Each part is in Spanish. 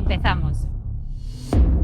Empezamos.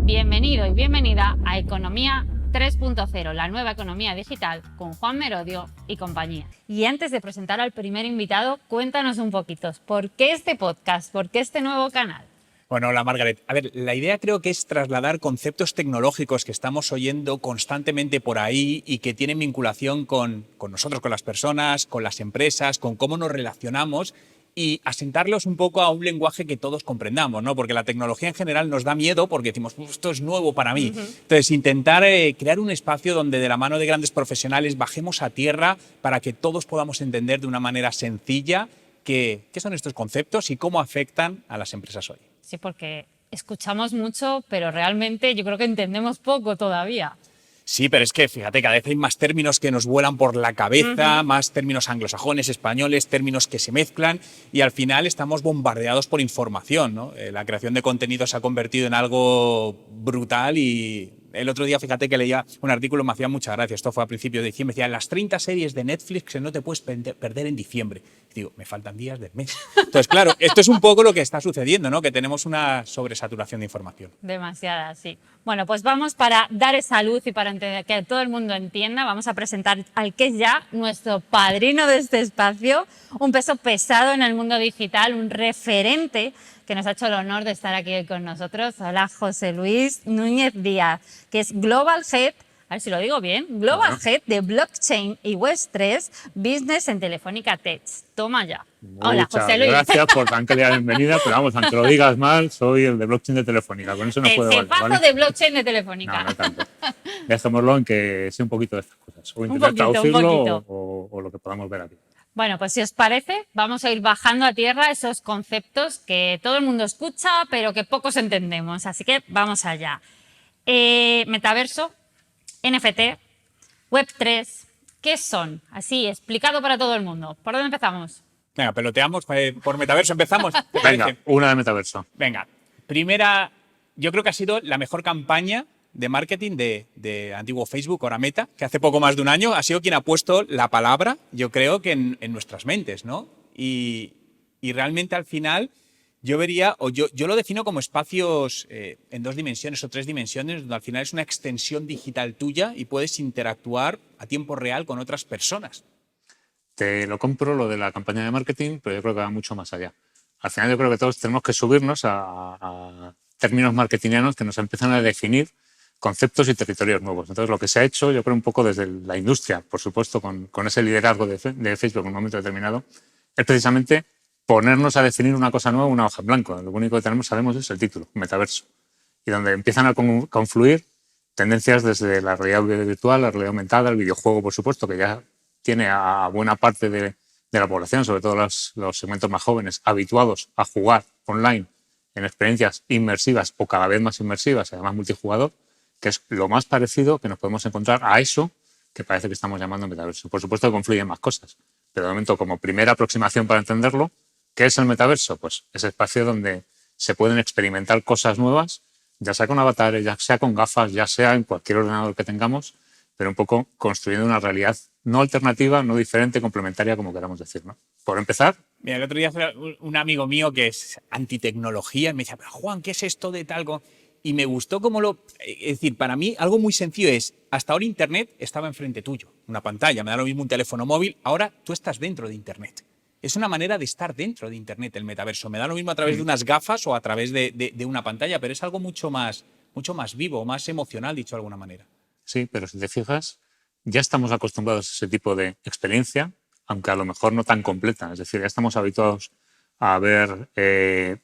Bienvenido y bienvenida a Economía 3.0, la nueva economía digital, con Juan Merodio y compañía. Y antes de presentar al primer invitado, cuéntanos un poquito, ¿por qué este podcast? ¿Por qué este nuevo canal? Bueno, hola Margaret. A ver, la idea creo que es trasladar conceptos tecnológicos que estamos oyendo constantemente por ahí y que tienen vinculación con nosotros, con las personas, con las empresas, con cómo nos relacionamos y asentarlos un poco a un lenguaje que todos comprendamos, ¿no? Porque la tecnología en general nos da miedo porque decimos, esto es nuevo para mí. Entonces, intentar crear un espacio donde de la mano de grandes profesionales bajemos a tierra para que todos podamos entender de una manera sencilla qué son estos conceptos y cómo afectan a las empresas hoy. Sí, porque escuchamos mucho, pero realmente yo creo que entendemos poco todavía. Sí, pero es que, fíjate, cada vez hay más términos que nos vuelan por la cabeza, más términos anglosajones, españoles, términos que se mezclan y al final estamos bombardeados por información, ¿no? La creación de contenido se ha convertido en algo brutal y el otro día, fíjate que leía un artículo, me hacía mucha gracia, esto fue a principios de diciembre, decía, las 30 series de Netflix que no te puedes perder en diciembre. Y digo, me faltan días del mes. Entonces, claro, esto es un poco lo que está sucediendo, ¿no? Que tenemos una sobresaturación de información. Demasiada, sí. Bueno, pues vamos para dar esa luz y para que todo el mundo entienda, vamos a presentar al que es ya nuestro padrino de este espacio, un peso pesado en el mundo digital, un referente que nos ha hecho el honor de estar aquí hoy con nosotros. Hola, José Luis Núñez Díaz, que es Global Head, a ver si lo digo bien, Global Head de Blockchain y Web3 Business en Telefónica Tech. Toma ya. Hola, José Luis. Gracias por tan querida bienvenida, pero vamos, aunque lo digas mal, soy el de Blockchain de Telefónica, con eso no puedo valer, ¿vale? de Blockchain de Telefónica. No tanto. Dejémoslo en que sé un poquito de estas cosas, o intentar traducirlo o lo que podamos ver aquí. Bueno, pues si os parece, vamos a ir bajando a tierra esos conceptos que todo el mundo escucha, pero que pocos entendemos. Así que vamos allá. Metaverso, NFT, Web3, ¿qué son? Así, explicado para todo el mundo. ¿Por dónde empezamos? Venga, peloteamos, por metaverso empezamos. Venga, una de metaverso. Venga, primera, yo creo que ha sido la mejor campaña de marketing de antiguo Facebook, ahora Meta, que hace poco más de un año ha sido quien ha puesto la palabra, yo creo que en nuestras mentes, ¿no? Y realmente al final yo vería, o yo lo defino como espacios en 2 dimensiones o 3 dimensiones, donde al final es una extensión digital tuya y puedes interactuar a tiempo real con otras personas. Te lo compro, lo de la campaña de marketing, pero yo creo que va mucho más allá. Al final yo creo que todos tenemos que subirnos a términos marketingianos que nos empiezan a definir conceptos y territorios nuevos. Entonces, lo que se ha hecho, yo creo, un poco desde la industria, por supuesto, con ese liderazgo de Facebook en un momento determinado, es precisamente ponernos a definir una cosa nueva, una hoja en blanco. Lo único que sabemos es el título, metaverso. Y donde empiezan a confluir tendencias desde la realidad virtual, la realidad aumentada, el videojuego, por supuesto, que ya tiene a buena parte de la población, sobre todo los segmentos más jóvenes, habituados a jugar online en experiencias inmersivas o cada vez más inmersivas, además multijugador, que es lo más parecido que nos podemos encontrar a eso que parece que estamos llamando metaverso. Por supuesto que confluyen más cosas, pero de momento, como primera aproximación para entenderlo, ¿qué es el metaverso? Pues ese espacio donde se pueden experimentar cosas nuevas, ya sea con avatares, ya sea con gafas, ya sea en cualquier ordenador que tengamos, pero un poco construyendo una realidad no alternativa, no diferente, complementaria, como queramos decir, ¿no? Por empezar. Mira, el otro día un amigo mío que es antitecnología me decía, pero Juan, ¿qué es esto de tal? Y me gustó cómo es decir, para mí algo muy sencillo es, hasta ahora Internet estaba enfrente tuyo, una pantalla, me da lo mismo un teléfono móvil, ahora tú estás dentro de Internet. Es una manera de estar dentro de Internet el metaverso. Me da lo mismo a través de unas gafas o a través de una pantalla, pero es algo mucho más vivo, más emocional, dicho de alguna manera. Sí, pero si te fijas, ya estamos acostumbrados a ese tipo de experiencia, aunque a lo mejor no tan completa. Es decir, ya estamos habituados a ver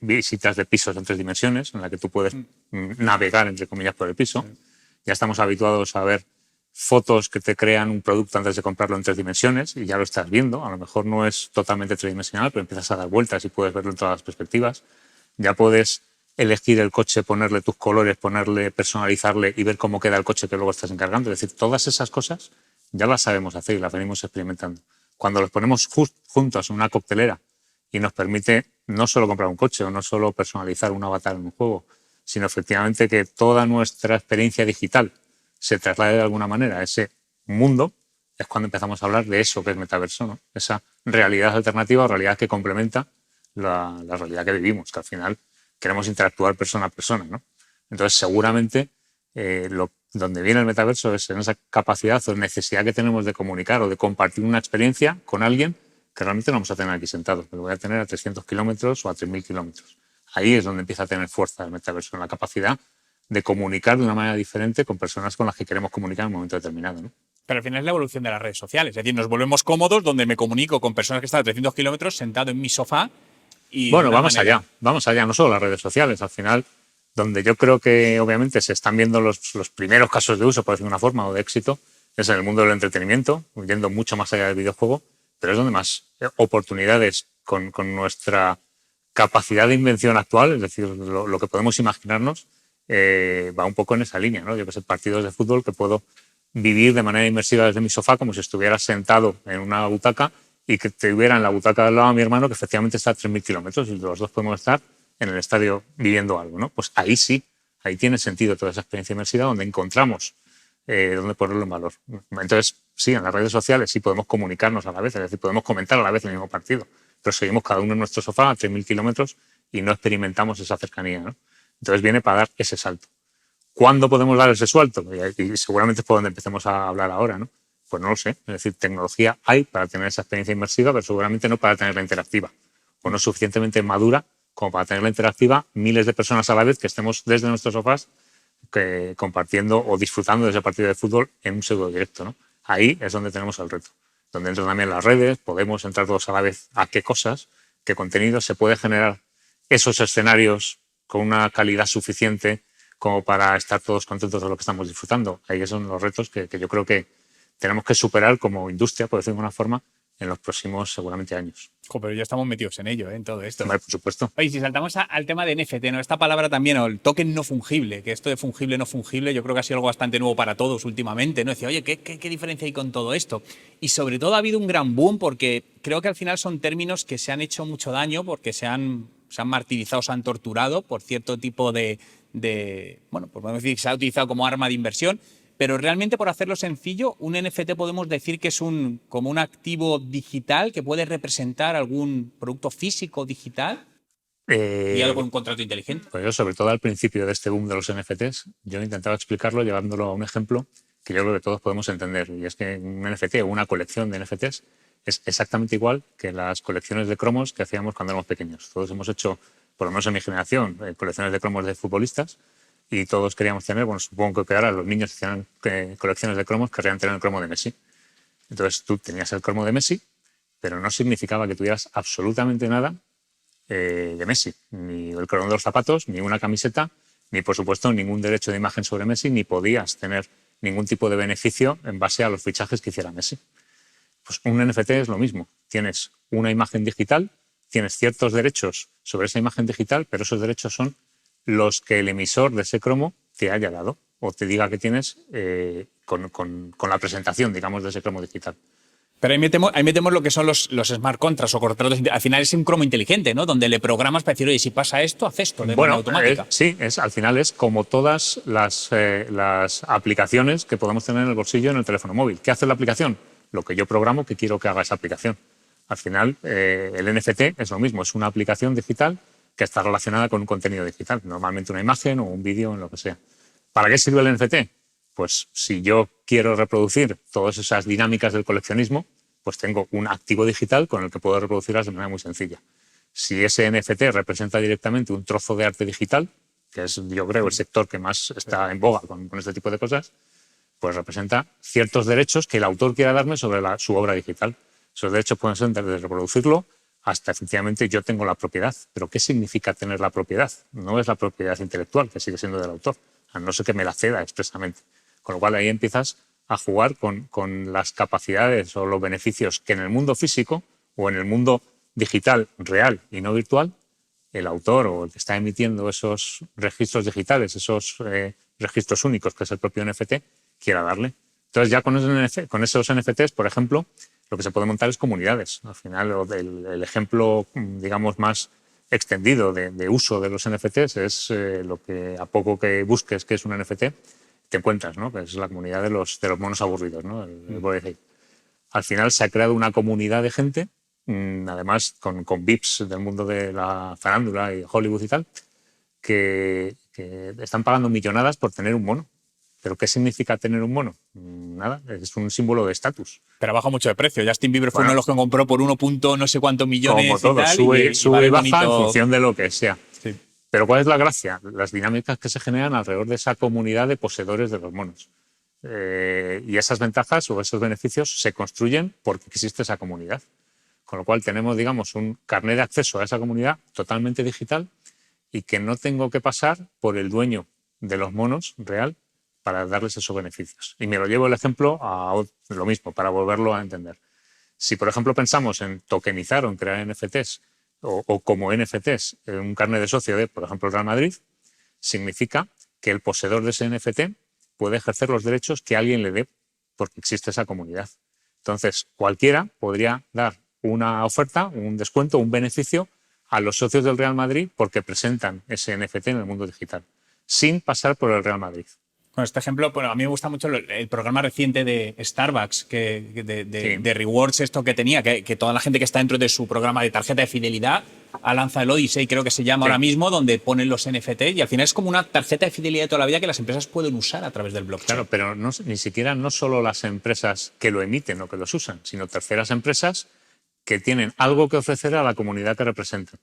visitas de pisos en 3 dimensiones, en la que tú puedes navegar, entre comillas, por el piso. Ya estamos habituados a ver fotos que te crean un producto antes de comprarlo en 3 dimensiones y ya lo estás viendo. A lo mejor no es totalmente tridimensional, pero empiezas a dar vueltas y puedes verlo en todas las perspectivas. Ya puedes elegir el coche, ponerle tus colores, personalizarle y ver cómo queda el coche que luego estás encargando. Es decir, todas esas cosas ya las sabemos hacer y las venimos experimentando. Cuando los ponemos juntos en una coctelera y nos permite no solo comprar un coche o no solo personalizar un avatar en un juego, sino efectivamente que toda nuestra experiencia digital se traslade de alguna manera a ese mundo, es cuando empezamos a hablar de eso que es metaverso, ¿no? Esa realidad alternativa o realidad que complementa la realidad que vivimos, que al final queremos interactuar persona a persona, ¿no? Entonces, seguramente donde viene el metaverso es en esa capacidad o necesidad que tenemos de comunicar o de compartir una experiencia con alguien que realmente no vamos a tener aquí sentado, que lo voy a tener a 300 kilómetros o a 3.000 kilómetros. Ahí es donde empieza a tener fuerza el metaverso, en la capacidad de comunicar de una manera diferente con personas con las que queremos comunicar en un momento determinado, ¿no? Pero al final es la evolución de las redes sociales. Es decir, nos volvemos cómodos donde me comunico con personas que están a 300 kilómetros sentado en mi sofá. Y bueno, vamos allá, no solo las redes sociales. Al final, donde yo creo que obviamente se están viendo los primeros casos de uso, por decirlo de una forma, o de éxito, es en el mundo del entretenimiento, yendo mucho más allá del videojuego, pero es donde más oportunidades con nuestra capacidad de invención actual, es decir, lo que podemos imaginarnos, va un poco en esa línea, ¿no? Yo que sé, partidos de fútbol que puedo vivir de manera inmersiva desde mi sofá como si estuviera sentado en una butaca y que tuviera en la butaca al lado a mi hermano que efectivamente está a 3.000 kilómetros y los dos podemos estar en el estadio viviendo algo, ¿no? Pues ahí sí, ahí tiene sentido toda esa experiencia inmersiva donde encontramos donde ponerlo en valor. Entonces, sí, en las redes sociales sí podemos comunicarnos a la vez, es decir, podemos comentar a la vez el mismo partido, pero seguimos cada uno en nuestro sofá a 3.000 kilómetros y no experimentamos esa cercanía, ¿no? Entonces viene para dar ese salto. ¿Cuándo podemos dar ese salto? Y seguramente es por donde empecemos a hablar ahora, ¿no? Pues no lo sé. Es decir, tecnología hay para tener esa experiencia inmersiva, pero seguramente no para tenerla interactiva. O no suficientemente madura como para tenerla interactiva miles de personas a la vez que estemos desde nuestros sofás compartiendo o disfrutando de ese partido de fútbol en un pseudo directo, ¿no? Ahí es donde tenemos el reto. Donde entran también las redes, podemos entrar todos a la vez a qué cosas, qué contenidos, se puede generar esos escenarios con una calidad suficiente como para estar todos contentos de lo que estamos disfrutando. Ahí son los retos que yo creo que tenemos que superar como industria, por decirlo de alguna forma, en los próximos seguramente años. Pero ya estamos metidos en ello, en todo esto. Por supuesto. Oye, si saltamos al tema de NFT, ¿no? Esta palabra también, o el token no fungible, que esto de fungible, no fungible, yo creo que ha sido algo bastante nuevo para todos últimamente, ¿no? Decía, oye, ¿qué diferencia hay con todo esto? Y sobre todo ha habido un gran boom porque creo que al final son términos que se han hecho mucho daño porque se han martirizado, se han torturado por cierto tipo de bueno, pues podemos decir que se ha utilizado como arma de inversión. Pero realmente, por hacerlo sencillo, un NFT podemos decir que es como un activo digital que puede representar algún producto físico digital y algo en un contrato inteligente. Pues yo, sobre todo al principio de este boom de los NFTs, yo intentaba explicarlo llevándolo a un ejemplo que yo creo que todos podemos entender. Y es que un NFT o una colección de NFTs es exactamente igual que las colecciones de cromos que hacíamos cuando éramos pequeños. Todos hemos hecho, por lo menos en mi generación, colecciones de cromos de futbolistas. Y todos queríamos tener, bueno, supongo que ahora los niños hacían colecciones de cromos, querrían tener el cromo de Messi. Entonces tú tenías el cromo de Messi, pero no significaba que tuvieras absolutamente nada de Messi. Ni el cromo de los zapatos, ni una camiseta, ni por supuesto ningún derecho de imagen sobre Messi, ni podías tener ningún tipo de beneficio en base a los fichajes que hiciera Messi. Pues un NFT es lo mismo. Tienes una imagen digital, tienes ciertos derechos sobre esa imagen digital, pero esos derechos son los que el emisor de ese cromo te haya dado o te diga que tienes con la presentación, digamos, de ese cromo digital. Pero ahí metemos lo que son los smart contracts o contratos. Al final es un cromo inteligente, ¿no? Donde le programas para decir, oye, si pasa esto, haz esto de manera automática. Sí, al final es como todas las aplicaciones que podemos tener en el bolsillo en el teléfono móvil. ¿Qué hace la aplicación? Lo que yo programo que quiero que haga esa aplicación. Al final, el NFT es lo mismo, es una aplicación digital que está relacionada con un contenido digital, normalmente una imagen o un vídeo, en lo que sea. ¿Para qué sirve el NFT? Pues si yo quiero reproducir todas esas dinámicas del coleccionismo, pues tengo un activo digital con el que puedo reproducirlas de manera muy sencilla. Si ese NFT representa directamente un trozo de arte digital, que es, yo creo, el sector que más está en boga con este tipo de cosas, pues representa ciertos derechos que el autor quiera darme sobre su obra digital. Esos derechos pueden ser desde reproducirlo hasta efectivamente yo tengo la propiedad. ¿Pero qué significa tener la propiedad? No es la propiedad intelectual, que sigue siendo del autor, a no ser que me la ceda expresamente. Con lo cual ahí empiezas a jugar con las capacidades o los beneficios que en el mundo físico o en el mundo digital real y no virtual, el autor o el que está emitiendo esos registros digitales, esos registros únicos, que es el propio NFT, quiera darle. Entonces ya con esos NFTs, por ejemplo, lo que se puede montar es comunidades. Al final, el ejemplo, digamos, más extendido de uso de los NFTs es lo que a poco que busques que es un NFT, te encuentras, ¿no? Que es la comunidad de los monos aburridos, ¿no? El Bored Ape. Al final se ha creado una comunidad de gente, además con VIPs del mundo de la farándula y Hollywood y tal, que están pagando millonadas por tener un mono. ¿Pero qué significa tener un mono? Nada, es un símbolo de estatus. Pero baja mucho de precio. Justin Bieber fue Bueno, uno de los que compró por 1 punto no sé cuántos millones como todo, y tal. sube y baja en bonito. función de lo que sea. Sí. Pero ¿cuál es la gracia? Las dinámicas que se generan alrededor de esa comunidad de poseedores de los monos. Y esas ventajas o esos beneficios se construyen porque existe esa comunidad. Con lo cual tenemos, digamos, un carnet de acceso a esa comunidad totalmente digital y que no tengo que pasar por el dueño de los monos real para darles esos beneficios. Y me lo llevo el ejemplo a lo mismo, para volverlo a entender. Si, por ejemplo, pensamos en tokenizar o en crear NFTs o como NFTs un carnet de socio de, por ejemplo, el Real Madrid, significa que el poseedor de ese NFT puede ejercer los derechos que alguien le dé porque existe esa comunidad. Entonces, cualquiera podría dar una oferta, un descuento, un beneficio a los socios del Real Madrid porque presentan ese NFT en el mundo digital, sin pasar por el Real Madrid. Con este ejemplo, bueno, a mí me gusta mucho el programa reciente de Starbucks, de rewards, esto que tenía, que toda la gente que está dentro de su programa de tarjeta de fidelidad ha lanzado el Odyssey, creo que se llama ahora mismo, donde ponen los NFT y al final es como una tarjeta de fidelidad de toda la vida que las empresas pueden usar a través del blockchain. Claro, pero ni siquiera no solo las empresas que lo emiten o que los usan, sino terceras empresas que tienen algo que ofrecer a la comunidad que representan.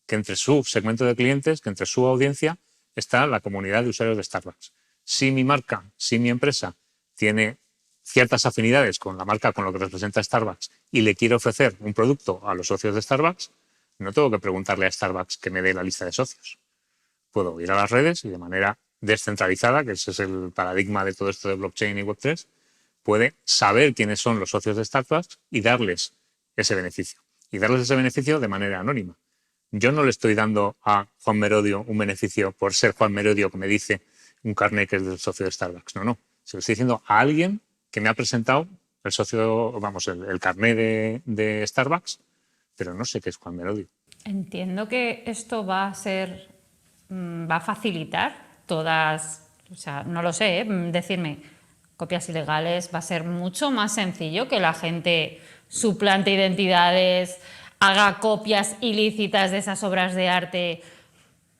Que entre su segmento de clientes, que entre su audiencia, está la comunidad de usuarios de Starbucks. Si mi marca, si mi empresa tiene ciertas afinidades con la marca, con lo que representa Starbucks, y le quiero ofrecer un producto a los socios de Starbucks, no tengo que preguntarle a Starbucks que me dé la lista de socios. Puedo ir a las redes y de manera descentralizada, que ese es el paradigma de todo esto de blockchain y Web3, puede saber quiénes son los socios de Starbucks y darles ese beneficio. Y darles ese beneficio de manera anónima. Yo no le estoy dando a Juan Merodio un beneficio por ser Juan Merodio que me dice un carnet que es del socio de Starbucks. No. Se lo estoy diciendo a alguien que me ha presentado el socio, vamos, el carnet de Starbucks, pero no sé qué es Juan Merodio. Entiendo que esto va a facilitar todas, o sea, no lo sé, decirme copias ilegales va a ser mucho más sencillo que la gente suplante identidades, haga copias ilícitas de esas obras de arte.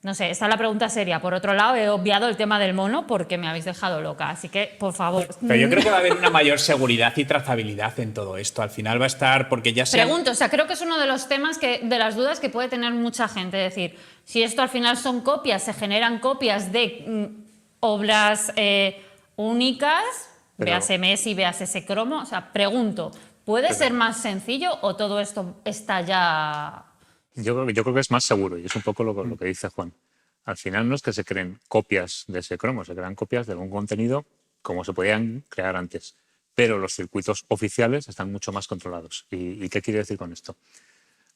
No sé, esta es la pregunta seria. Por otro lado, he obviado el tema del mono porque me habéis dejado loca. Así que, por favor. Pero yo creo que va a haber una mayor seguridad y trazabilidad en todo esto. Al final va a estar, porque ya se... Pregunto, o sea, creo que es uno de los temas, de las dudas que puede tener mucha gente. Es decir, si esto al final son copias, se generan copias de obras únicas, véase Messi, véase ese cromo. O sea, pregunto, ¿puede ser más sencillo o todo esto está ya...? Yo creo que es más seguro y es un poco lo que dice Juan. Al final no es que se creen copias de ese cromo, se crean copias de algún contenido como se podían crear antes. Pero los circuitos oficiales están mucho más controlados. ¿Y qué quiere decir con esto?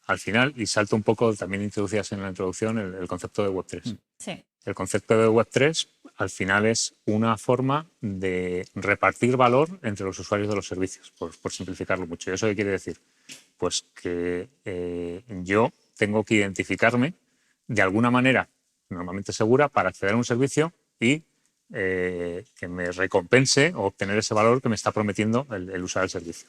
Al final, y salto un poco, también introducías en la introducción el concepto de Web3. Sí. El concepto de Web3 al final es una forma de repartir valor entre los usuarios de los servicios, por simplificarlo mucho. ¿Y eso qué quiere decir? Pues que yo tengo que identificarme de alguna manera, normalmente segura, para acceder a un servicio y que me recompense o obtener ese valor que me está prometiendo el usar el servicio.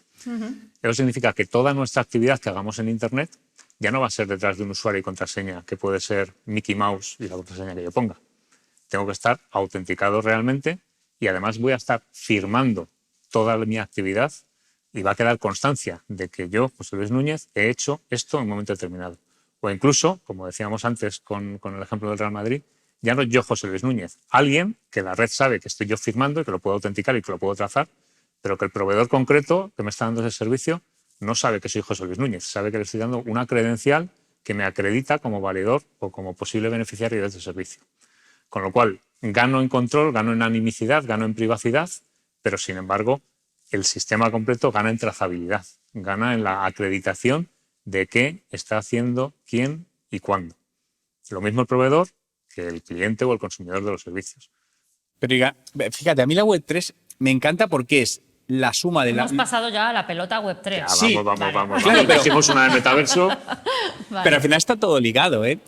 Eso significa que toda nuestra actividad que hagamos en Internet ya no va a ser detrás de un usuario y contraseña que puede ser Mickey Mouse y la contraseña que yo ponga. Tengo que estar autenticado realmente y además voy a estar firmando toda mi actividad y va a quedar constancia de que yo, José Luis Núñez, he hecho esto en un momento determinado. O incluso, como decíamos antes con el ejemplo del Real Madrid, ya no yo, José Luis Núñez, alguien que la red sabe que estoy yo firmando y que lo puedo autenticar y que lo puedo trazar, pero que el proveedor concreto que me está dando ese servicio no sabe que soy José Luis Núñez, sabe que le estoy dando una credencial que me acredita como valedor o como posible beneficiario de ese servicio. Con lo cual, gano en control, gano en anonimicidad, gano en privacidad, pero sin embargo, el sistema completo gana en trazabilidad, gana en la acreditación de qué está haciendo, quién y cuándo. Lo mismo el proveedor que el cliente o el consumidor de los servicios. Pero fíjate, a mí la Web3 me encanta porque es la suma de Hemos pasado ya a la pelota Web3. Ya, Sí, vamos. Claro, pero... Hicimos una del metaverso. Vale. Pero al final está todo ligado, ¿eh?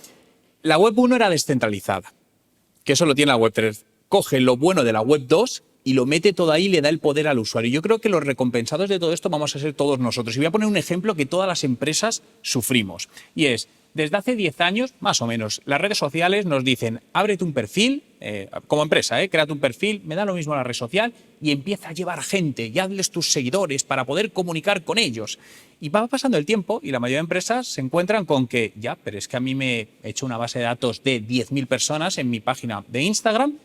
La Web 1 era descentralizada, que eso lo tiene la Web 3. Coge lo bueno de la Web 2 y lo mete todo ahí y le da el poder al usuario. Yo creo que los recompensados de todo esto vamos a ser todos nosotros. Y voy a poner un ejemplo que todas las empresas sufrimos. Y es, desde hace 10 años, más o menos, las redes sociales nos dicen, ábrete un perfil, como empresa, créate un perfil, me da lo mismo la red social, y empieza a llevar gente y hazles tus seguidores para poder comunicar con ellos. Y va pasando el tiempo y la mayoría de empresas se encuentran con que, ya, pero es que a mí me he hecho una base de datos de 10.000 personas en mi página de Instagram,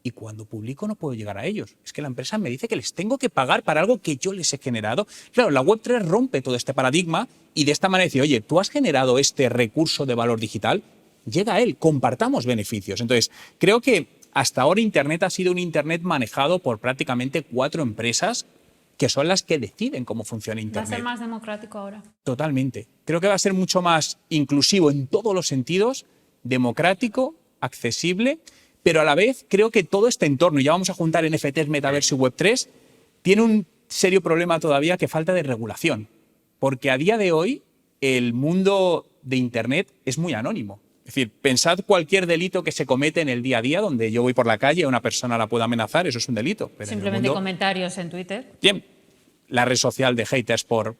y cuando publico no puedo llegar a ellos. Es que la empresa me dice que les tengo que pagar para algo que yo les he generado. Claro, la Web3 rompe todo este paradigma y de esta manera dice, oye, tú has generado este recurso de valor digital, llega a él, compartamos beneficios. Entonces, creo que hasta ahora Internet ha sido un Internet manejado por prácticamente 4 empresas que son las que deciden cómo funciona Internet. ¿Va a ser más democrático ahora? Totalmente. Creo que va a ser mucho más inclusivo en todos los sentidos, democrático, accesible, pero a la vez creo que todo este entorno, y ya vamos a juntar NFTs, metaverso y Web3, tiene un serio problema todavía, que falta de regulación. Porque a día de hoy el mundo de Internet es muy anónimo. Es decir, pensad cualquier delito que se comete en el día a día, donde yo voy por la calle y una persona la pueda amenazar, eso es un delito. Pero simplemente comentarios en Twitter. Bien, la red social de haters pero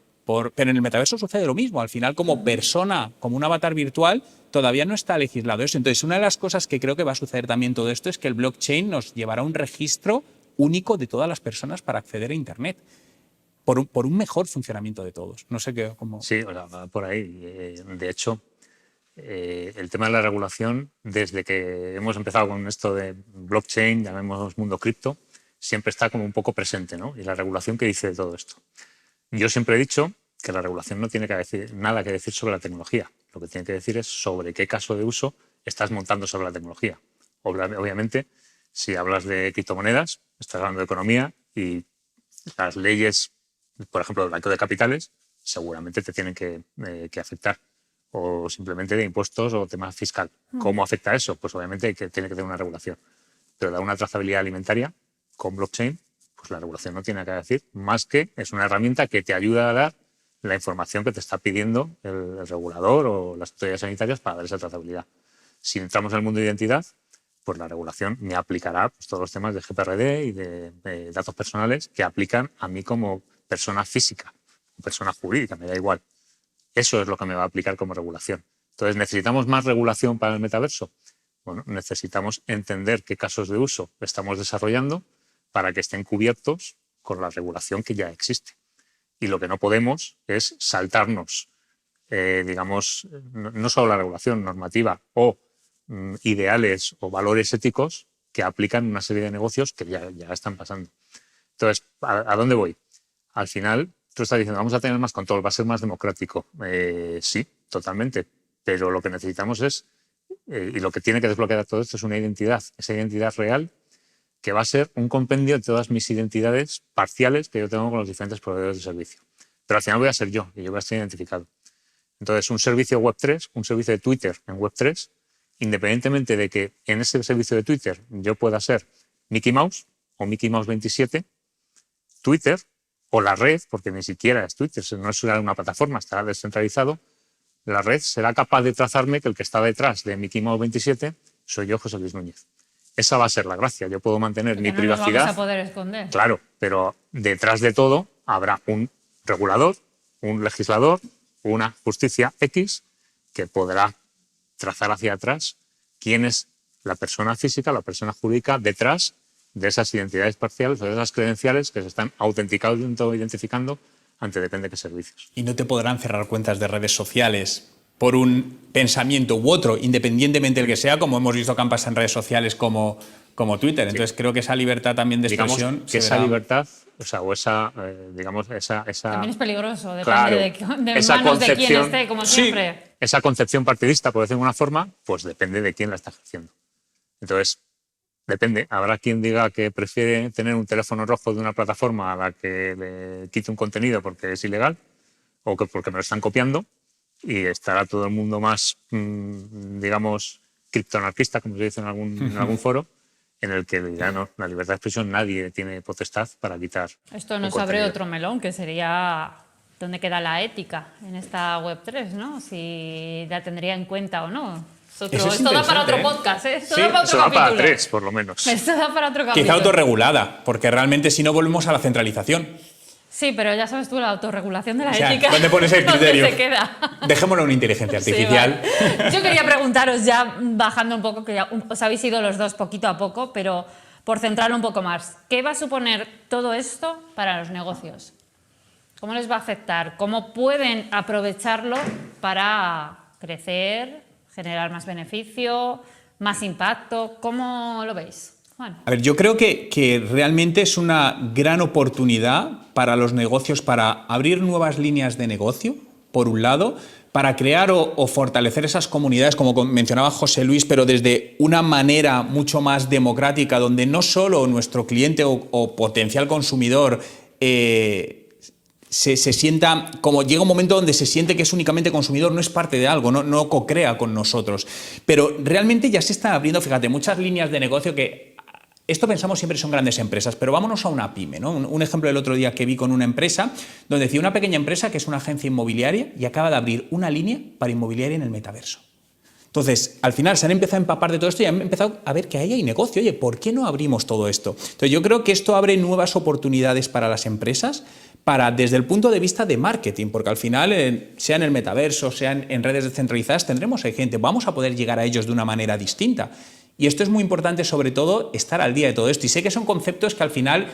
en el metaverso sucede lo mismo. Al final, como persona, como un avatar virtual, todavía no está legislado eso. Entonces, una de las cosas que creo que va a suceder también todo esto es que el blockchain nos llevará a un registro único de todas las personas para acceder a Internet, por un mejor funcionamiento de todos. No sé qué, cómo... Sí, o sea, va por ahí. De hecho, el tema de la regulación, desde que hemos empezado con esto de blockchain, llamemos mundo cripto, siempre está como un poco presente, ¿no? Y la regulación, ¿qué dice de todo esto? Yo siempre he dicho que la regulación no tiene nada que decir sobre la tecnología. Lo que tiene que decir es sobre qué caso de uso estás montando sobre la tecnología. Obviamente, si hablas de criptomonedas, estás hablando de economía y las leyes, por ejemplo, del blanqueo de capitales, seguramente te tienen que afectar. O simplemente de impuestos o tema fiscal. ¿Cómo afecta eso? Pues obviamente tiene que tener una regulación. Pero dar una trazabilidad alimentaria con blockchain, pues la regulación no tiene nada que decir, más que es una herramienta que te ayuda a dar la información que te está pidiendo el regulador o las autoridades sanitarias para dar esa trazabilidad. Si entramos en el mundo de identidad, pues la regulación me aplicará pues, todos los temas de GPRD y de datos personales que aplican a mí como persona física o persona jurídica, me da igual. Eso es lo que me va a aplicar como regulación. Entonces, ¿necesitamos más regulación para el metaverso? Bueno, necesitamos entender qué casos de uso estamos desarrollando para que estén cubiertos con la regulación que ya existe. Y lo que no podemos es saltarnos, digamos, no solo la regulación normativa o ideales o valores éticos que aplican una serie de negocios que ya están pasando. Entonces, ¿a dónde voy? Al final, tú estás diciendo, vamos a tener más control, va a ser más democrático. Sí, totalmente. Pero lo que necesitamos es, y lo que tiene que desbloquear todo esto es una identidad, esa identidad real que va a ser un compendio de todas mis identidades parciales que yo tengo con los diferentes proveedores de servicio. Pero al final voy a ser yo y yo voy a estar identificado. Entonces, un servicio Web3, un servicio de Twitter en Web3, independientemente de que en ese servicio de Twitter yo pueda ser Mickey Mouse o Mickey Mouse 27, Twitter o la red, porque ni siquiera es Twitter, no es una plataforma, estará descentralizado, la red será capaz de trazarme que el que está detrás de Mickey Mouse 27 soy yo, José Luis Núñez. Esa va a ser la gracia. Yo puedo mantener porque mi privacidad. No vamos a poder esconder. Claro, pero detrás de todo habrá un regulador, un legislador, una justicia X que podrá trazar hacia atrás quién es la persona física, la persona jurídica detrás de esas identidades parciales o de esas credenciales que se están autenticando, identificando ante depende de qué servicios. Y no te podrán cerrar cuentas de redes sociales por un pensamiento u otro, independientemente del que sea, como hemos visto campas en redes sociales como Twitter. Entonces, creo que esa libertad también de expresión... Digamos que esa libertad, o esa, digamos, esa... También es peligroso, depende claro, de manos de quien esté, como siempre. Esa concepción partidista, por decirlo de alguna forma, pues depende de quién la está ejerciendo. Entonces, depende. Habrá quien diga que prefiere tener un teléfono rojo de una plataforma a la que le quite un contenido porque es ilegal o que porque me lo están copiando, y estará todo el mundo más, digamos, criptoanarquista, como se dice en algún foro, en el que dirá, no, la libertad de expresión nadie tiene potestad para quitar. Esto nos abre otro melón, que sería dónde queda la ética en esta Web3, ¿no? Si la tendría en cuenta o no. Esto da para otro podcast, ¿eh? Esto da para otro capítulo. Para 3, por lo menos. Esto da para otro capítulo. Quizá autorregulada, porque realmente si no volvemos a la centralización. Sí, pero ya sabes tú, la autorregulación de la O sea, ética. ¿dónde pones el criterio? ¿Dónde se queda? Dejémoslo a una inteligencia artificial. Sí, vale. Yo quería preguntaros, ya bajando un poco, que ya os habéis ido los dos poquito a poco, pero por centrarlo un poco más, ¿qué va a suponer todo esto para los negocios? ¿Cómo les va a afectar? ¿Cómo pueden aprovecharlo para crecer, generar más beneficio, más impacto? ¿Cómo lo veis? Bueno. A ver, yo creo que realmente es una gran oportunidad para los negocios para abrir nuevas líneas de negocio, por un lado, para crear o fortalecer esas comunidades, como mencionaba José Luis, pero desde una manera mucho más democrática, donde no solo nuestro cliente o potencial consumidor se sienta, como llega un momento donde se siente que es únicamente consumidor, no es parte de algo, no co-crea con nosotros. Pero realmente ya se están abriendo, fíjate, muchas líneas de negocio que... Esto pensamos siempre son grandes empresas, pero vámonos a una pyme, ¿no? Un ejemplo del otro día que vi con una empresa, donde decía una pequeña empresa que es una agencia inmobiliaria y acaba de abrir una línea para inmobiliaria en el metaverso. Entonces, al final se han empezado a empapar de todo esto y han empezado a ver que ahí hay negocio. Oye, ¿por qué no abrimos todo esto? Entonces, yo creo que esto abre nuevas oportunidades para las empresas, desde el punto de vista de marketing, porque al final, sea en el metaverso, sea en redes descentralizadas, tendremos a gente, vamos a poder llegar a ellos de una manera distinta. Y esto es muy importante, sobre todo, estar al día de todo esto. Y sé que son conceptos que al final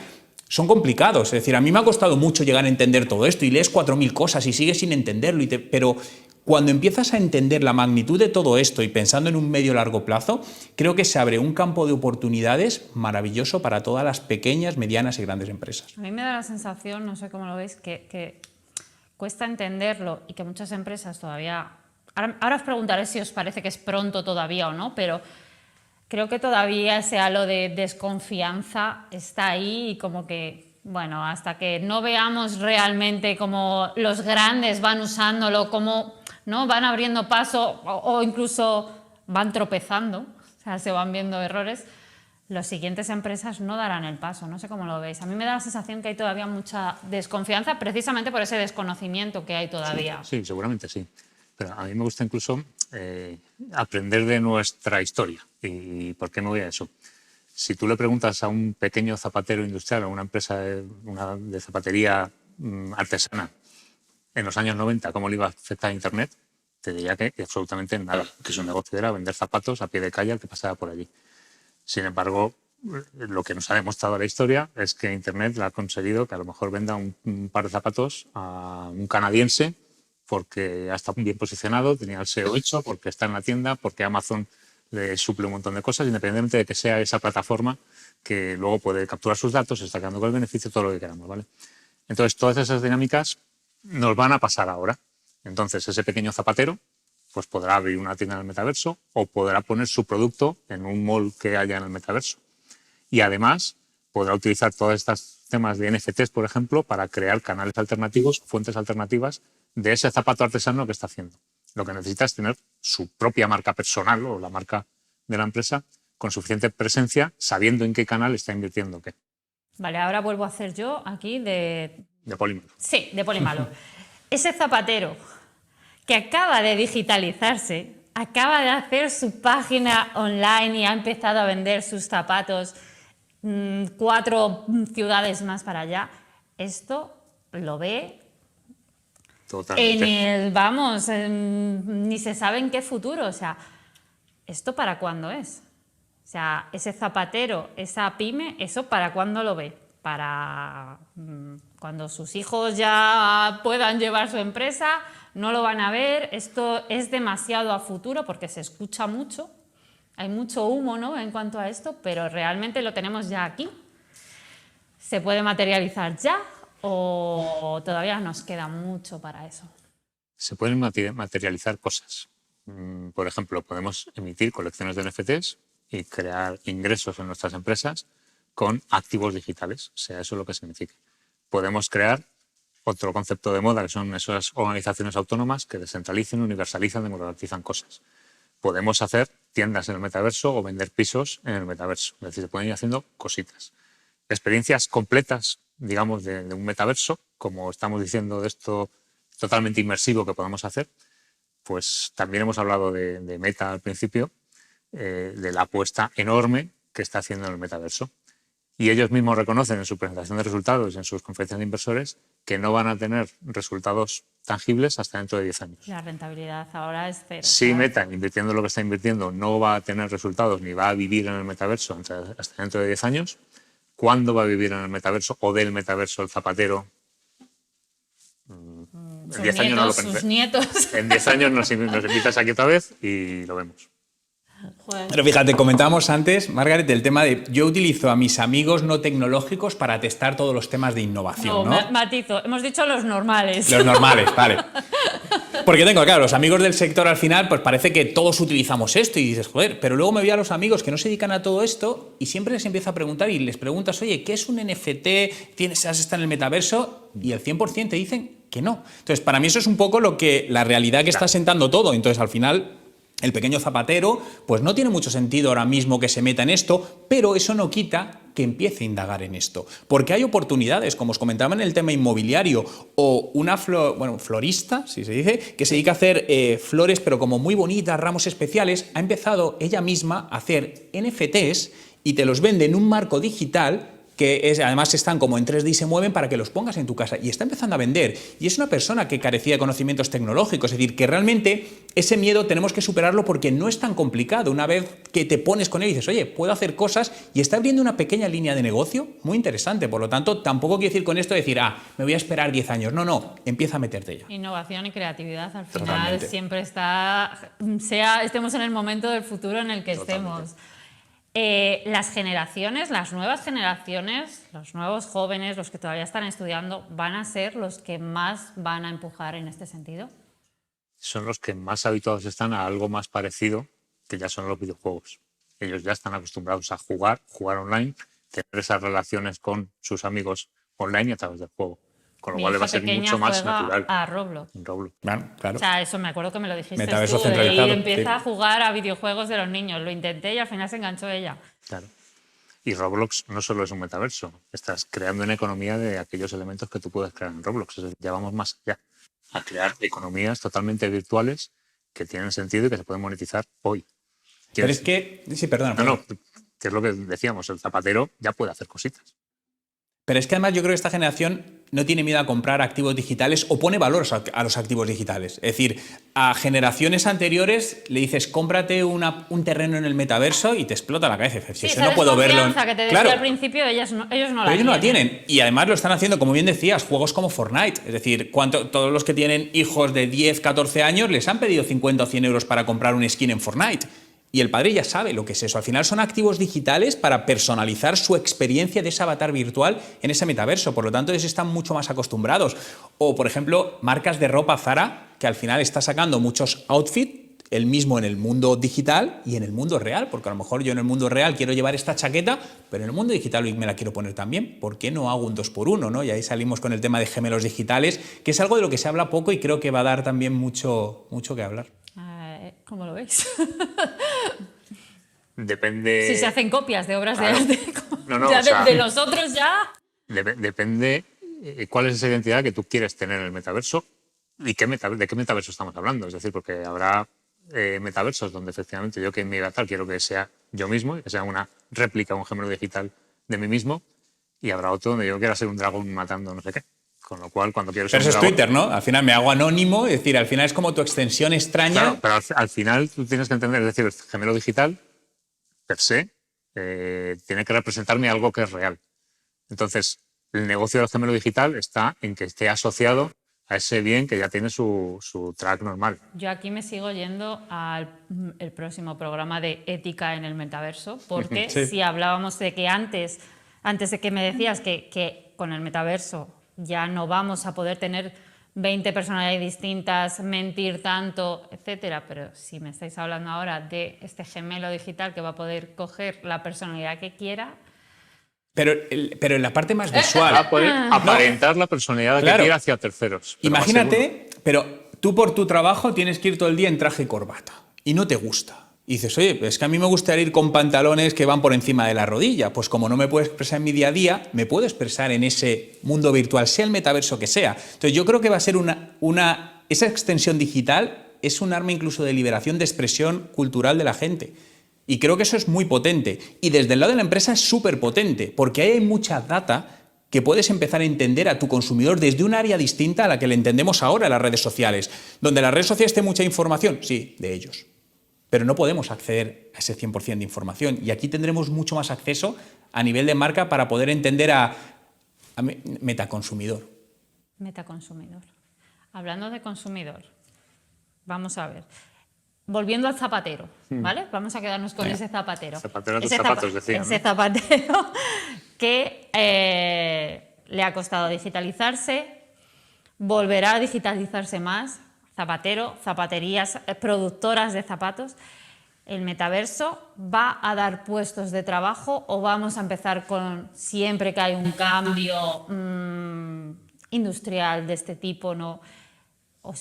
son complicados. Es decir, a mí me ha costado mucho llegar a entender todo esto y lees 4.000 cosas y sigues sin entenderlo. Pero cuando empiezas a entender la magnitud de todo esto y pensando en un medio largo plazo, creo que se abre un campo de oportunidades maravilloso para todas las pequeñas, medianas y grandes empresas. A mí me da la sensación, no sé cómo lo veis, que cuesta entenderlo y que muchas empresas todavía... Ahora os preguntaré si os parece que es pronto todavía o no, pero... Creo que todavía ese halo de desconfianza está ahí y como que, bueno, hasta que no veamos realmente cómo los grandes van usándolo, cómo, ¿no?, van abriendo paso o incluso van tropezando, o sea, se van viendo errores, las siguientes empresas no darán el paso. No sé cómo lo veis. A mí me da la sensación que hay todavía mucha desconfianza precisamente por ese desconocimiento que hay todavía. Sí, seguramente sí. Pero a mí me gusta incluso aprender de nuestra historia. ¿Y por qué me voy a eso? Si tú le preguntas a un pequeño zapatero industrial o una empresa de zapatería artesana en los años 90 cómo le iba a afectar a Internet, te diría que absolutamente nada, que su negocio era vender zapatos a pie de calle al que pasaba por allí. Sin embargo, lo que nos ha demostrado la historia es que Internet ha conseguido que a lo mejor venda un par de zapatos a un canadiense porque ha estado bien posicionado, tenía el SEO hecho, porque está en la tienda, porque Amazon le suple un montón de cosas, independientemente de que sea esa plataforma que luego puede capturar sus datos, está quedando con el beneficio, todo lo que queramos, ¿vale? Entonces, todas esas dinámicas nos van a pasar ahora. Entonces, ese pequeño zapatero pues podrá abrir una tienda en el metaverso o podrá poner su producto en un mall que haya en el metaverso. Y además podrá utilizar todos estos temas de NFTs, por ejemplo, para crear canales alternativos, fuentes alternativas de ese zapato artesano que está haciendo. Lo que necesita es tener su propia marca personal o la marca de la empresa con suficiente presencia, sabiendo en qué canal está invirtiendo qué. Vale, ahora vuelvo a hacer yo aquí de... De Polímalo. Sí, de Polímalo. Ese zapatero que acaba de digitalizarse, acaba de hacer su página online y ha empezado a vender sus zapatos 4 ciudades más para allá, esto lo ve... Totalmente. Ni se sabe en qué futuro. O sea, ¿esto para cuándo es? O sea, ese zapatero, esa pyme, ¿eso para cuándo lo ve? Para cuando sus hijos ya puedan llevar su empresa, no lo van a ver. Esto es demasiado a futuro porque se escucha mucho. Hay mucho humo, ¿no?, en cuanto a esto, pero realmente lo tenemos ya aquí. ¿Se puede materializar ya? ¿O todavía nos queda mucho para eso? Se pueden materializar cosas. Por ejemplo, podemos emitir colecciones de NFTs y crear ingresos en nuestras empresas con activos digitales, sea eso lo que signifique. Podemos crear otro concepto de moda, que son esas organizaciones autónomas que descentralizan, universalizan, democratizan cosas. Podemos hacer tiendas en el metaverso o vender pisos en el metaverso. Es decir, se pueden ir haciendo cositas. Experiencias completas, digamos, de un metaverso, como estamos diciendo de esto totalmente inmersivo que podemos hacer, pues también hemos hablado de Meta al principio, de la apuesta enorme que está haciendo en el metaverso. Y ellos mismos reconocen en su presentación de resultados y en sus conferencias de inversores que no van a tener resultados tangibles hasta dentro de 10 años. La rentabilidad ahora es cero. Si claro. Meta, invirtiendo lo que está invirtiendo, no va a tener resultados ni va a vivir en el metaverso hasta dentro de 10 años, ¿cuándo va a vivir en el metaverso o del metaverso el zapatero? En 10 años no lo pensé. Sus nietos. En 10 años nos invitas aquí otra vez y lo vemos. Joder. Pero fíjate, comentábamos antes, Margaret, el tema de yo utilizo a mis amigos no tecnológicos para testar todos los temas de innovación, ¿no? Matizo, hemos dicho los normales. Los normales, vale. Porque tengo, claro, los amigos del sector al final, pues parece que todos utilizamos esto y dices, joder, pero luego me voy a los amigos que no se dedican a todo esto y siempre les empiezo a preguntar y les preguntas, oye, ¿qué es un NFT? ¿Has estado en el metaverso? Y el 100% te dicen que no. Entonces, para mí eso es un poco la realidad que está sentando todo. Entonces, al final, el pequeño zapatero, pues no tiene mucho sentido ahora mismo que se meta en esto, pero eso no quita que empiece a indagar en esto. Porque hay oportunidades, como os comentaba en el tema inmobiliario, o una florista, si se dice, que se dedica a hacer flores, pero como muy bonitas, ramos especiales, ha empezado ella misma a hacer NFTs y te los vende en un marco digital que además están como en 3D y se mueven para que los pongas en tu casa. Y está empezando a vender. Y es una persona que carecía de conocimientos tecnológicos. Es decir, que realmente ese miedo tenemos que superarlo porque no es tan complicado. Una vez que te pones con él y dices, oye, puedo hacer cosas, y está abriendo una pequeña línea de negocio muy interesante. Por lo tanto, tampoco quiero decir con esto decir, me voy a esperar 10 años. No, empieza a meterte ya. Innovación y creatividad al final Totalmente. siempre estemos en el momento del futuro en el que estemos. Las generaciones, las nuevas generaciones, los nuevos jóvenes, los que todavía están estudiando, ¿van a ser los que más van a empujar en este sentido? Son los que más habituados están a algo más parecido, que ya son los videojuegos. Ellos ya están acostumbrados a jugar online, tener esas relaciones con sus amigos online y a través del juego. Con lo cual va a ser mucho más natural. A Roblox. Claro. O sea, eso me acuerdo que me lo dijiste Metaverso tú. centralizado, Y empieza sí. a jugar a videojuegos de los niños. Lo intenté y al final se enganchó ella. Claro. Y Roblox no solo es un metaverso. Estás creando una economía de aquellos elementos que tú puedes crear en Roblox. Es decir, ya vamos más allá a crear economías totalmente virtuales que tienen sentido y que se pueden monetizar hoy. Pero es que... Sí, perdona. No, que es lo que decíamos. El zapatero ya puede hacer cositas. Pero es que además yo creo que esta generación no tiene miedo a comprar activos digitales o pone valor a los activos digitales. Es decir, a generaciones anteriores le dices, cómprate un terreno en el metaverso y te explota la cabeza. Sí, eso no puedo verlo. Que te decía al principio, ellos no la tienen. Y además lo están haciendo, como bien decías, juegos como Fortnite. Es decir, todos los que tienen hijos de 10, 14 años les han pedido 50 o 100 euros para comprar un skin en Fortnite. Y el padre ya sabe lo que es eso. Al final son activos digitales para personalizar su experiencia de ese avatar virtual en ese metaverso. Por lo tanto, ellos están mucho más acostumbrados. O, por ejemplo, marcas de ropa Zara, que al final está sacando muchos outfits, el mismo en el mundo digital y en el mundo real. Porque a lo mejor yo en el mundo real quiero llevar esta chaqueta, pero en el mundo digital me la quiero poner también. ¿Por qué no hago un 2x1? ¿no? Y ahí salimos con el tema de gemelos digitales, que es algo de lo que se habla poco y creo que va a dar también mucho que hablar. ¿Cómo lo veis? Depende... Si se hacen copias de obras de arte. De nosotros ya... Depende cuál es esa identidad que tú quieres tener en el metaverso y de qué metaverso estamos hablando. Es decir, porque habrá metaversos donde efectivamente yo que mi avatar quiero que sea yo mismo, que sea una réplica, un gemelo digital de mí mismo, y habrá otro donde yo quiera ser un dragón matando no sé qué. Con lo cual, cuando quiero ser Pero eso es Twitter, ¿no? Al final me hago anónimo, es decir, al final es como tu extensión extraña. Claro, pero al final tú tienes que entender, es decir, el gemelo digital, per se, tiene que representarme algo que es real. Entonces, el negocio del gemelo digital está en que esté asociado a ese bien que ya tiene su track normal. Yo aquí me sigo yendo al próximo programa de ética en el metaverso, porque sí. Si hablábamos de que antes de que me decías que con el metaverso ya no vamos a poder tener 20 personalidades distintas, mentir tanto, etcétera, pero si me estáis hablando ahora de este gemelo digital que va a poder coger la personalidad que quiera... Pero en la parte más visual... Va a poder aparentar la personalidad que quiera hacia terceros. Imagínate, pero tú por tu trabajo tienes que ir todo el día en traje y corbata y no te gusta. Y dices, oye, es que a mí me gustaría ir con pantalones que van por encima de la rodilla. Pues como no me puedo expresar en mi día a día, me puedo expresar en ese mundo virtual, sea el metaverso que sea. Entonces yo creo que va a ser esa extensión digital es un arma incluso de liberación de expresión cultural de la gente. Y creo que eso es muy potente. Y desde el lado de la empresa es súper potente, porque ahí hay mucha data que puedes empezar a entender a tu consumidor desde un área distinta a la que le entendemos ahora en las redes sociales. Donde en las redes sociales tiene mucha información, sí, de ellos. Pero no podemos acceder a ese 100% de información. Y aquí tendremos mucho más acceso a nivel de marca para poder entender a metaconsumidor. Metaconsumidor. Hablando de consumidor, vamos a ver. Volviendo al zapatero, ¿vale? Vamos a quedarnos con ese zapatero. Zapatero a tus zapatos, decía. Ese zapatero que le ha costado digitalizarse, volverá a digitalizarse más. Zapatero, zapaterías, productoras de zapatos. ¿El metaverso va a dar puestos de trabajo o vamos a empezar con siempre que hay un cambio industrial de este tipo, no? O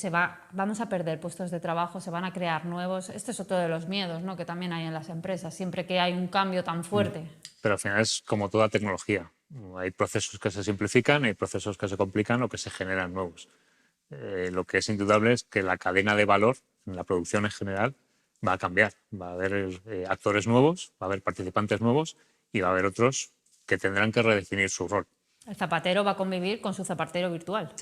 vamos a perder puestos de trabajo, se van a crear nuevos. Este es otro de los miedos, ¿no?, que también hay en las empresas, siempre que hay un cambio tan fuerte. Pero al final es como toda tecnología. Hay procesos que se simplifican, hay procesos que se complican o que se generan nuevos. Lo que es indudable es que la cadena de valor en la producción en general va a cambiar. Va a haber actores nuevos, va a haber participantes nuevos y va a haber otros que tendrán que redefinir su rol. El zapatero va a convivir con su zapatero virtual.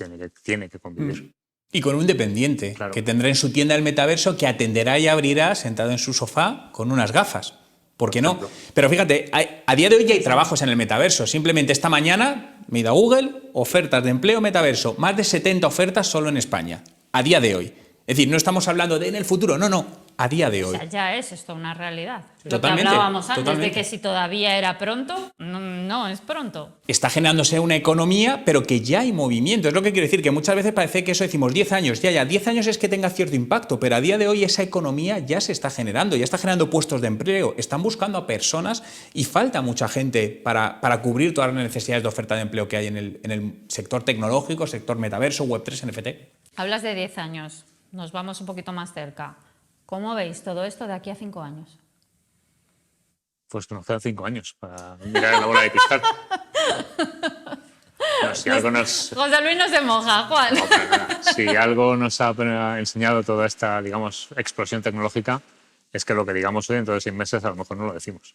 Tiene que convivir. Y con un dependiente, claro, que tendrá en su tienda el metaverso, que atenderá y abrirá sentado en su sofá con unas gafas. ¿Por qué no? Pero fíjate, a día de hoy ya hay trabajos en el metaverso. Simplemente esta mañana me he ido a Google, ofertas de empleo metaverso, más de 70 ofertas solo en España, a día de hoy. Es decir, no estamos hablando de en el futuro, no, a día de hoy. O sea, ya es esto una realidad. Totalmente, lo que hablábamos antes totalmente. de que si todavía era pronto, no es pronto. Está generándose una economía, pero que ya hay movimiento. Es lo que quiero decir, que muchas veces parece que eso decimos 10 años, ya, 10 años es que tenga cierto impacto, pero a día de hoy esa economía ya se está generando, ya está generando puestos de empleo, están buscando a personas y falta mucha gente para cubrir todas las necesidades de oferta de empleo que hay en el sector tecnológico, sector metaverso, Web3, NFT. Hablas de 10 años, nos vamos un poquito más cerca. ¿Cómo veis todo esto de aquí a 5 años? Pues que nos quedan 5 años para mirar en la bola de cristal. No, si algo nos... José Luis no se moja, Juan. No, para nada. Si algo nos ha enseñado toda esta, digamos, explosión tecnológica, es que lo que digamos hoy dentro de 6 meses a lo mejor no lo decimos.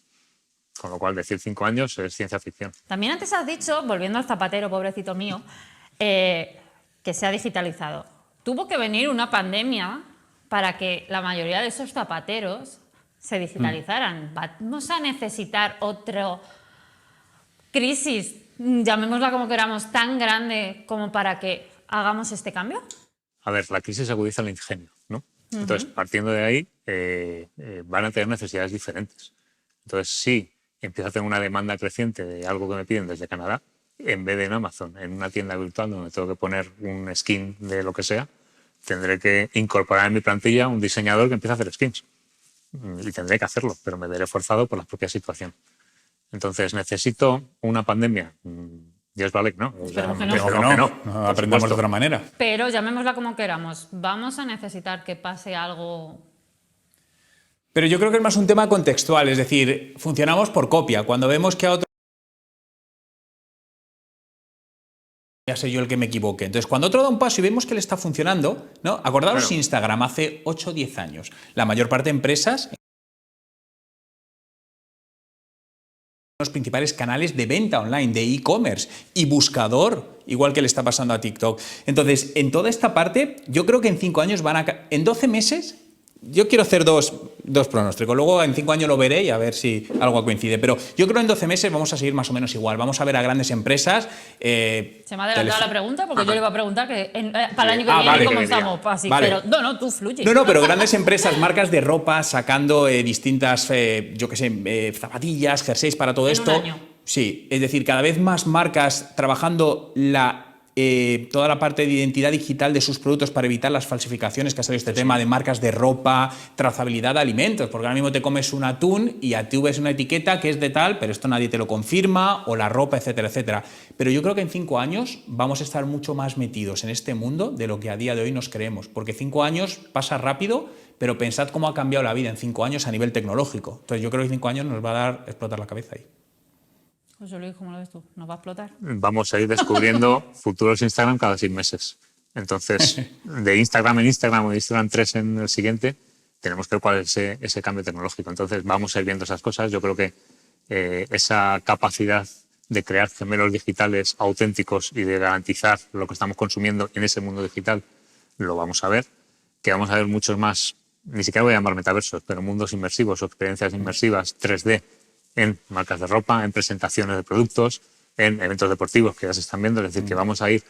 Con lo cual, decir 5 años es ciencia ficción. También antes has dicho, volviendo al zapatero, pobrecito mío, que se ha digitalizado. Tuvo que venir una pandemia para que la mayoría de esos zapateros se digitalizaran. Vamos a necesitar otra crisis, llamémosla como queramos, tan grande como para que hagamos este cambio. A ver, la crisis agudiza el ingenio, ¿no? Entonces, partiendo de ahí, van a tener necesidades diferentes. Entonces, si empiezo a tener una demanda creciente de algo que me piden desde Canadá, en vez de en Amazon, en una tienda virtual donde tengo que poner un skin de lo que sea, tendré que incorporar en mi plantilla un diseñador que empiece a hacer skins. Y tendré que hacerlo, pero me veré forzado por la propia situación. Entonces, ¿necesito una pandemia? Dios vale, ¿no? Esperemos que no. Aprendamos de otra manera. Pero llamémosla como queramos. Vamos a necesitar que pase algo. Pero yo creo que es más un tema contextual, es decir, funcionamos por copia. Cuando vemos que a otro... Ya sé yo el que me equivoque. Entonces, cuando otro da un paso y vemos que le está funcionando, ¿no? Acordaros, claro, Instagram hace 8 o 10 años. La mayor parte de empresas... los principales canales de venta online, de e-commerce y buscador, igual que le está pasando a TikTok. Entonces, en toda esta parte, yo creo que en 5 años van a... En 12 meses... Yo quiero hacer dos pronósticos, luego en 5 años lo veré y a ver si algo coincide, pero yo creo que en 12 meses vamos a seguir más o menos igual, vamos a ver a grandes empresas... Se me ha adelantado la pregunta porque yo le iba a preguntar que para el año que viene cómo estamos, así, pero no, tú fluye. No, pero grandes empresas, marcas de ropa sacando distintas, yo qué sé, zapatillas, jerseys para todo esto. Un año. Sí, es decir, cada vez más marcas trabajando toda la parte de identidad digital de sus productos para evitar las falsificaciones, que ha salido este tema de marcas de ropa, trazabilidad de alimentos, porque ahora mismo te comes un atún y a ti ves una etiqueta que es de tal, pero esto nadie te lo confirma, o la ropa, etcétera, etcétera. Pero yo creo que en 5 años vamos a estar mucho más metidos en este mundo de lo que a día de hoy nos creemos, porque 5 años pasa rápido, pero pensad cómo ha cambiado la vida en 5 años a nivel tecnológico. Entonces yo creo que 5 años nos va a dar explotar la cabeza ahí. José Luis, ¿cómo lo ves tú? ¿Nos va a explotar? Vamos a ir descubriendo futuros Instagram cada 6 meses. Entonces, de Instagram en Instagram o de Instagram 3 en el siguiente, tenemos que ver cuál es ese cambio tecnológico. Entonces vamos a ir viendo esas cosas. Yo creo que esa capacidad de crear gemelos digitales auténticos y de garantizar lo que estamos consumiendo en ese mundo digital lo vamos a ver. Que vamos a ver muchos más, ni siquiera voy a llamar metaversos, pero mundos inmersivos o experiencias inmersivas 3D en marcas de ropa, en presentaciones de productos, en eventos deportivos que ya se están viendo. Es decir, que vamos a ir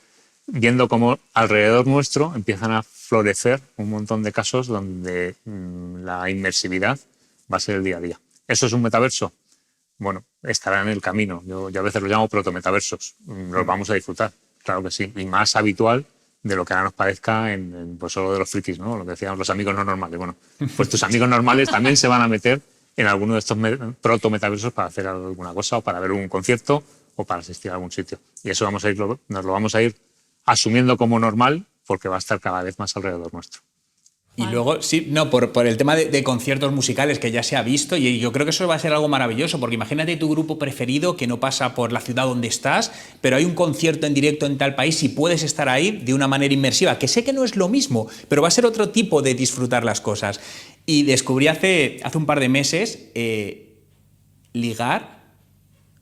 viendo cómo alrededor nuestro empiezan a florecer un montón de casos donde la inmersividad va a ser el día a día. ¿Eso es un metaverso? Bueno, estará en el camino. Yo a veces lo llamo protometaversos. Los vamos a disfrutar, claro que sí. Y más habitual de lo que ahora nos parezca pues solo de los frikis, ¿no? Lo que decíamos los amigos no normales. Bueno, pues tus amigos normales también se van a meter en alguno de estos protometaversos para hacer alguna cosa o para ver un concierto o para asistir a algún sitio. Y eso nos lo vamos a ir asumiendo como normal porque va a estar cada vez más alrededor nuestro. Y luego, sí, no, por el tema de conciertos musicales que ya se ha visto, y yo creo que eso va a ser algo maravilloso, porque imagínate tu grupo preferido que no pasa por la ciudad donde estás, pero hay un concierto en directo en tal país y puedes estar ahí de una manera inmersiva, que sé que no es lo mismo, pero va a ser otro tipo de disfrutar las cosas. Y descubrí hace un par de meses ligar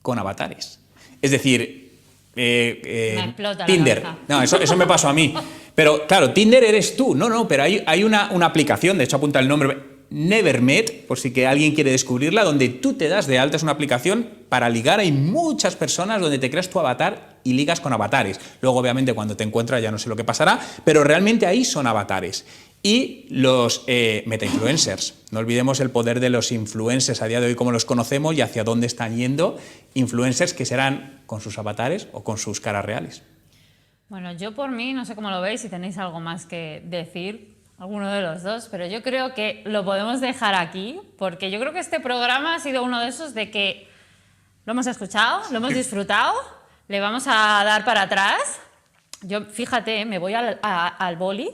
con avatares. Es decir, Me explota Tinder. la cabeza. No, eso me pasó a mí. Pero claro, Tinder eres tú. No, pero hay una aplicación, de hecho apunta el nombre, Nevermet, por si que alguien quiere descubrirla, donde tú te das de alta. Es una aplicación para ligar. Hay muchas personas donde te creas tu avatar y ligas con avatares. Luego, obviamente, cuando te encuentras ya no sé lo que pasará, pero realmente ahí son avatares. Y los meta-influencers. No olvidemos el poder de los influencers a día de hoy, como los conocemos y hacia dónde están yendo. Influencers que serán con sus avatares o con sus caras reales. Bueno, yo por mí, no sé cómo lo veis, si tenéis algo más que decir, alguno de los dos, pero yo creo que lo podemos dejar aquí, porque yo creo que este programa ha sido uno de esos de que lo hemos escuchado, lo hemos disfrutado, le vamos a dar para atrás. Yo, fíjate, me voy al boli.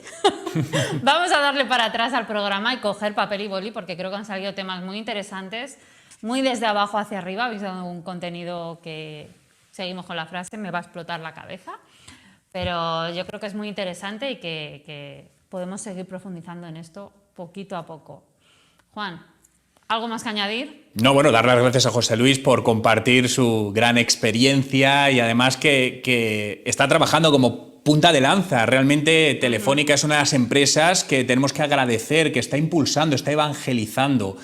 Vamos a darle para atrás al programa y coger papel y boli, porque creo que han salido temas muy interesantes, muy desde abajo hacia arriba. Habéis dado un contenido que, seguimos con la frase, me va a explotar la cabeza. Pero yo creo que es muy interesante y que podemos seguir profundizando en esto poquito a poco. Juan, ¿algo más que añadir? No, bueno, dar las gracias a José Luis por compartir su gran experiencia y además que está trabajando como punta de lanza. Realmente Telefónica es una de las empresas que tenemos que agradecer, que está impulsando, está evangelizando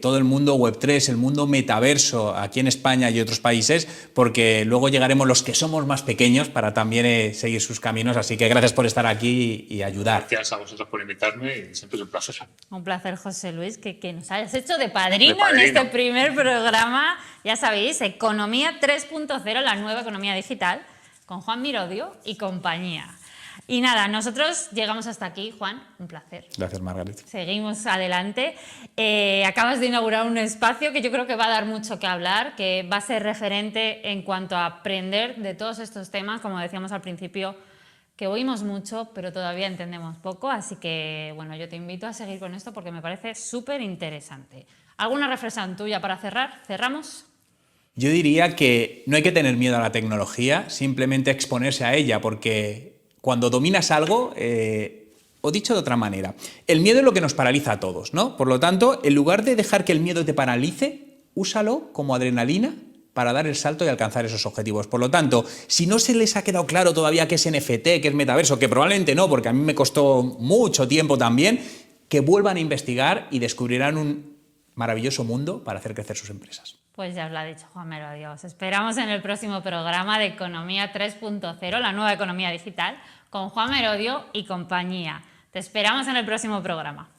todo el mundo Web3, el mundo metaverso aquí en España y otros países, porque luego llegaremos los que somos más pequeños para también seguir sus caminos. Así que gracias por estar aquí y ayudar. Gracias a vosotros por invitarme y siempre es un placer. Un placer, José Luis, que nos hayas hecho de padrino en este primer programa. Ya sabéis, Economía 3.0, la nueva economía digital, con Juan Mirodio y compañía. Y nada, nosotros llegamos hasta aquí. Juan, un placer. Gracias, Margaret. Seguimos adelante. Acabas de inaugurar un espacio que yo creo que va a dar mucho que hablar, que va a ser referente en cuanto a aprender de todos estos temas, como decíamos al principio, que oímos mucho, pero todavía entendemos poco. Así que, bueno, yo te invito a seguir con esto porque me parece súper interesante. ¿Alguna reflexión tuya para cerrar? ¿Cerramos? Yo diría que no hay que tener miedo a la tecnología, simplemente exponerse a ella, porque cuando dominas algo, o dicho de otra manera, el miedo es lo que nos paraliza a todos, ¿no? Por lo tanto, en lugar de dejar que el miedo te paralice, úsalo como adrenalina para dar el salto y alcanzar esos objetivos. Por lo tanto, si no se les ha quedado claro todavía qué es NFT, qué es metaverso, que probablemente no, porque a mí me costó mucho tiempo también, que vuelvan a investigar y descubrirán un maravilloso mundo para hacer crecer sus empresas. Pues ya os lo ha dicho Juan Mirodio. Os esperamos en el próximo programa de Economía 3.0, la nueva economía digital, con Juan Mirodio y compañía. Te esperamos en el próximo programa.